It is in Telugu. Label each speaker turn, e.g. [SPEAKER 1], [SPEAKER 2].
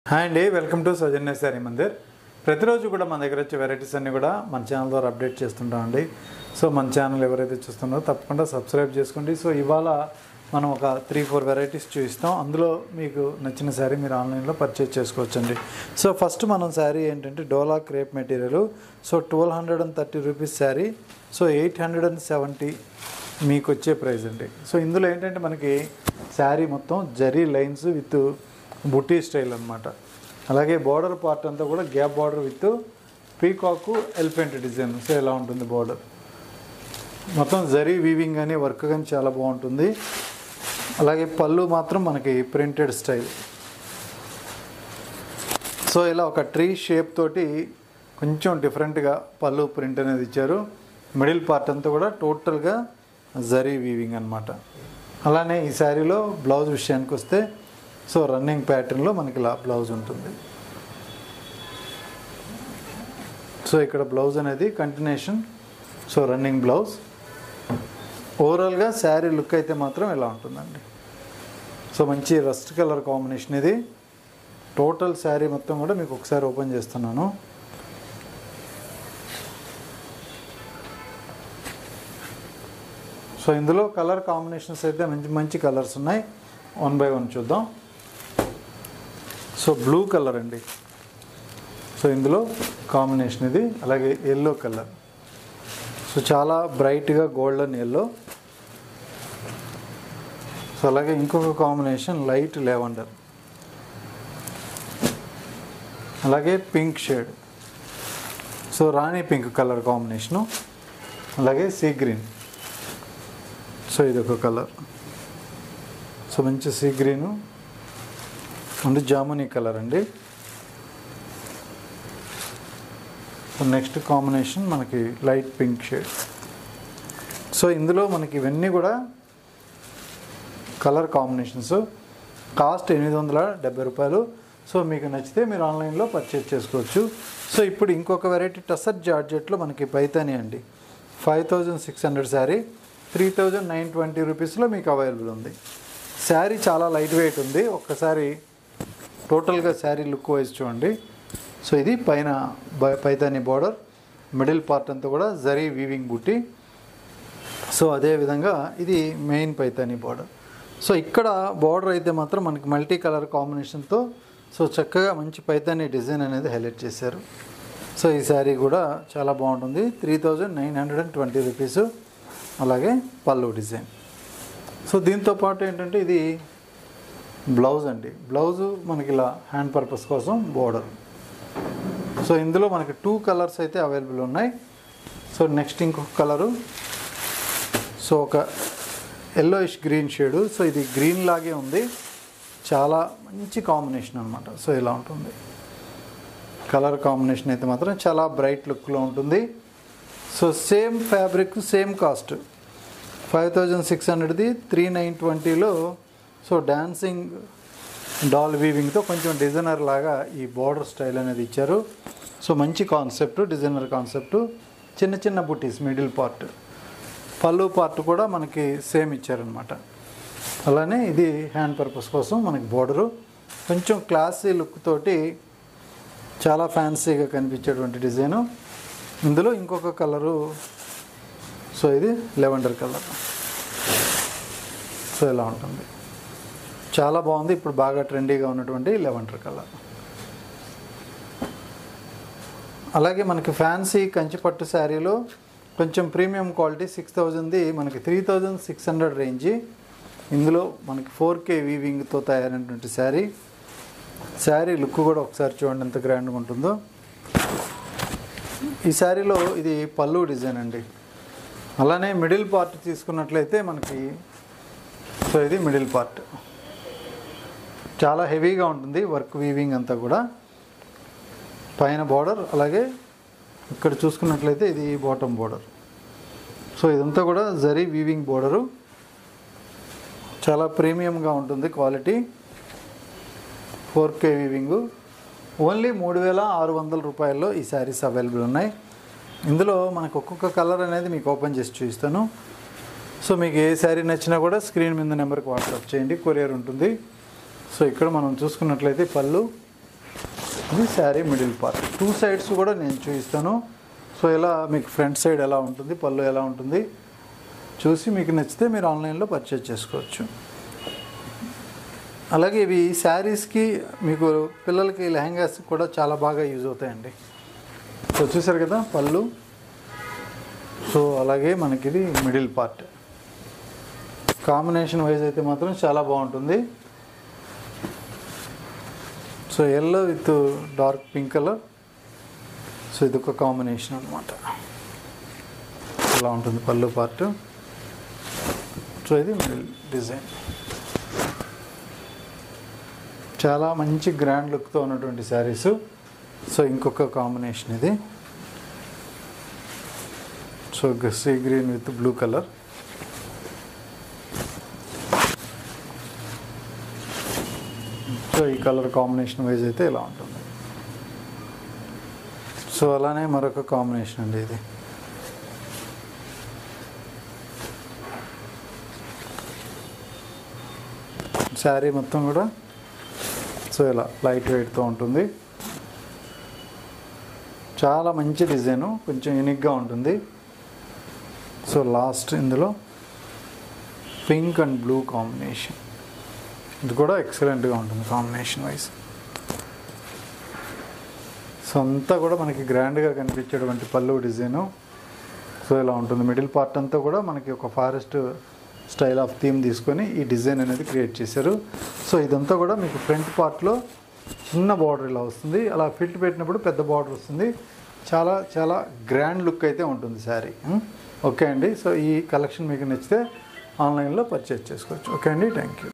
[SPEAKER 1] హాయ్ అండి, వెల్కమ్ టు సౌజన్య శారీ మందిర్. ప్రతిరోజు కూడా మన దగ్గర వచ్చే వెరైటీస్ అన్నీ కూడా మన ఛానల్ ద్వారా అప్డేట్ చేస్తుంటామండి. సో మన ఛానల్ ఎవరైతే చూస్తున్నారో తప్పకుండా సబ్స్క్రైబ్ చేసుకోండి. సో ఇవాళ మనం ఒక 3-4 వెరైటీస్ చూపిస్తాం. అందులో మీకు నచ్చిన శారీ మీరు ఆన్లైన్లో పర్చేజ్ చేసుకోవచ్చండి. సో ఫస్ట్ మనం శారీ ఏంటంటే dola crepe material. So 1230 rupees sari. So 870 మీకు వచ్చే ప్రైస్ అండి. సో ఇందులో ఏంటంటే మనకి శారీ మొత్తం zari lines with buti style అనమాట. అలాగే బార్డర్ పార్ట్ అంతా కూడా gap border with పీకాకు elephant design. So ఎలా ఉంటుంది బార్డర్ మొత్తం జరీ వీవింగ్ కానీ వర్క్ కానీ చాలా బాగుంటుంది. అలాగే పళ్ళు మాత్రం మనకి ప్రింటెడ్ స్టైల్. సో ఇలా ఒక ట్రీ షేప్ తోటి కొంచెం డిఫరెంట్గా పళ్ళు ప్రింట్ అనేది ఇచ్చారు. మిడిల్ పార్ట్ అంతా కూడా టోటల్గా జరీ వీవింగ్ అనమాట. అలానే ఈ శారీలో బ్లౌజ్ విషయానికి వస్తే సో రన్నింగ్ ప్యాటర్న్లో మనకి ఇలా బ్లౌజ్ ఉంటుంది. సో ఇక్కడ బ్లౌజ్ అనేది కంటిన్యూషన్. So running blouse. ఓవరాల్గా శారీ లుక్ అయితే మాత్రం ఇలా ఉంటుందండి. సో మంచి రస్ట్ కలర్ కాంబినేషన్ ఇది. టోటల్ శారీ మొత్తం కూడా మీకు ఒకసారి ఓపెన్ చేస్తున్నాను. సో ఇందులో కలర్ కాంబినేషన్స్ అయితే మంచి మంచి కలర్స్ ఉన్నాయి. 1 by 1 చూద్దాం. సో బ్లూ కలర్ అండి. సో ఇందులో కాంబినేషన్ ఇది. అలాగే ఎల్లో కలర్. సో చాలా బ్రైట్గా గోల్డెన్ ఎల్లో. సో అలాగే ఇంకొక కాంబినేషన్ లైట్ లెవెండర్. అలాగే పింక్ షేడ్. సో రాణి పింక్ కలర్ కాంబినేషను. అలాగే సీ గ్రీన్. సో ఇదొక కలర్. సో మంచి sea green and jamuni colour అండి. నెక్స్ట్ కాంబినేషన్ మనకి లైట్ పింక్ షేడ్. సో ఇందులో మనకి ఇవన్నీ కూడా కలర్ కాంబినేషన్స్. కాస్ట్ 870 రూపాయలు. సో మీకు నచ్చితే మీరు ఆన్లైన్లో పర్చేజ్ చేసుకోవచ్చు. సో ఇప్పుడు ఇంకొక వెరైటీ టసర్ జార్జెట్లో మనకి పైతాని అండి. 5600 శారీ 3920 రూపీస్లో మీకు అవైలబుల్ ఉంది. శారీ చాలా లైట్ వెయిట్ ఉంది. ఒక్కసారి టోటల్గా శారీ లుక్ వైజ్ చూడండి. సో ఇది పైన పైతాని బార్డర్, మిడిల్ పార్ట్ అంతా కూడా జరీ వీవింగ్ బుట్టి. సో అదేవిధంగా ఇది మెయిన్ పైతాని బార్డర్. సో ఇక్కడ బార్డర్ అయితే మాత్రం మనకి మల్టీ కలర్ కాంబినేషన్తో సో చక్కగా మంచి పైతాని డిజైన్ అనేది హైలైట్ చేశారు. సో ఈ శారీ కూడా చాలా బాగుంటుంది. 3920 రూపీస్. అలాగే పళ్ళు డిజైన్. సో దీంతో పాటు ఏంటంటే ఇది బ్లౌజ్ అండి. బ్లౌజు మనకి ఇలా హ్యాండ్ పర్పస్ కోసం బోర్డర్. సో ఇందులో మనకి 2 కలర్స్ అయితే అవైలబుల్ ఉన్నాయి. సో నెక్స్ట్ ఇంకొక కలరు. సో ఒక ఎల్లోయిష్ గ్రీన్ షేడు. సో ఇది గ్రీన్ లాగే ఉంది. చాలా మంచి కాంబినేషన్ అనమాట. సో ఇలా ఉంటుంది కలర్ కాంబినేషన్ అయితే మాత్రం చాలా బ్రైట్ లుక్లో ఉంటుంది. So same fabric same cost 5600ది 3920లో. సో డాన్సింగ్ డాల్ వీవింగ్తో కొంచెం డిజైనర్ లాగా ఈ బార్డర్ స్టైల్ అనేది ఇచ్చారు. సో మంచి కాన్సెప్ట్, డిజైనర్ కాన్సెప్ట్. చిన్న చిన్న బుటీస్ మిడిల్ పార్ట్. పళ్ళు పార్ట్ కూడా మనకి సేమ్ ఇచ్చారనమాట. అలానే ఇది హ్యాండ్ పర్పస్ కోసం మనకి బార్డరు కొంచెం క్లాసీ లుక్ తోటి చాలా ఫ్యాన్సీగా కనిపించేటువంటి డిజైను. ఇందులో ఇంకొక కలరు. సో ఇది లెవెండర్ కలర్. సో ఇలా ఉంటుంది. చాలా బాగుంది. ఇప్పుడు బాగా ట్రెండీగా ఉన్నటువంటి లెవెండర్ కలర్. అలాగే మనకి ఫ్యాన్సీ కంచిపట్టు శారీలో కొంచెం ప్రీమియం క్వాలిటీ 6000ది మనకి 3600 రేంజి. ఇందులో మనకి 4K వీవింగ్తో తయారైనటువంటి శారీ. శారీ లుక్ కూడా ఒకసారి చూడండి ఎంత గ్రాండ్గా ఉంటుందో. ఈ శారీలో ఇది పళ్ళు డిజైన్ అండి. అలానే మిడిల్ పార్ట్ తీసుకున్నట్లయితే మనకి సో ఇది మిడిల్ పార్ట్ చాలా హెవీగా ఉంటుంది. వర్క్ వీవింగ్ అంతా కూడా పైన బార్డర్. అలాగే ఇక్కడ చూసుకున్నట్లయితే ఇది బాటమ్ బార్డర్. సో ఇదంతా కూడా జరీ వీవింగ్ బార్డరు. చాలా ప్రీమియంగా ఉంటుంది క్వాలిటీ. 4K వీవింగు. ఓన్లీ 3600 రూపాయల్లో ఈ శారీస్ అవైలబుల్ ఉన్నాయి. ఇందులో మనకు ఒక్కొక్క కలర్ అనేది మీకు ఓపెన్ చేసి చూపిస్తాను. సో మీకు ఏ శారీ నచ్చినా కూడా స్క్రీన్ మీద నెంబర్కి వాట్సాప్ చేయండి, కొరియర్ ఉంటుంది. సో ఇక్కడ మనం చూసుకున్నట్లయితే పళ్ళు, ఇది శారీ మిడిల్ పార్ట్. 2 సైడ్స్ కూడా నేను చూపిస్తాను. సో ఇలా మీకు ఫ్రంట్ సైడ్ ఎలా ఉంటుంది, పళ్ళు ఎలా ఉంటుంది చూసి మీకు నచ్చితే మీరు ఆన్లైన్లో పర్చేజ్ చేసుకోవచ్చు. అలాగే ఇవి శారీస్కి మీకు పిల్లలకి లెహంగాస్ కూడా చాలా బాగా యూజ్ అవుతాయండి. సో చూసారు కదా పళ్ళు. సో అలాగే మనకి ఇది మిడిల్ పార్ట్. కాంబినేషన్ వైజ్ అయితే మాత్రం చాలా బాగుంటుంది. So yellow with dark pink colour. So ఇది ఒక కాంబినేషన్ అనమాట. ఇలా ఉంటుంది పళ్ళు పార్ట్. సో ఇది మిడిల్ డిజైన్. చాలా మంచి గ్రాండ్ లుక్తో ఉన్నటువంటి శారీస్. సో ఇంకొక కాంబినేషన్ ఇది. So sea green with blue colour. So ఈ కలర్ కాంబినేషన్ వైజ్ అయితే ఇలా ఉంటుంది. సో అలానే మరొక కాంబినేషన్ అండి ఇది. శారీ మొత్తం కూడా సో ఇలా లైట్ వెయిట్తో ఉంటుంది. చాలా మంచి డిజైను, కొంచెం యూనిక్గా ఉంటుంది. సో లాస్ట్ ఇందులో పింక్ అండ్ బ్లూ కాంబినేషన్. ఇది కూడా ఎక్సలెంట్గా ఉంటుంది కాంబినేషన్ వైజ్. సో అంతా కూడా మనకి గ్రాండ్గా కనిపించేటువంటి పళ్ళు డిజైను. సో ఇలా ఉంటుంది. మిడిల్ పార్ట్ అంతా కూడా మనకి ఒక ఫారెస్ట్ స్టైల్ ఆఫ్ థీమ్ తీసుకొని ఈ డిజైన్ అనేది క్రియేట్ చేశారు. సో ఇదంతా కూడా మీకు ఫ్రంట్ పార్ట్లో చిన్న బార్డర్ ఇలా వస్తుంది. అలా ఫిల్ట్ పెట్టినప్పుడు పెద్ద బార్డర్ వస్తుంది. చాలా చాలా గ్రాండ్ లుక్ అయితే ఉంటుంది శారీ. ఓకే అండి. సో ఈ కలెక్షన్ మీకు నచ్చితే ఆన్లైన్లో పర్చేజ్ చేసుకోవచ్చు. ఓకే అండి, థ్యాంక్ యూ.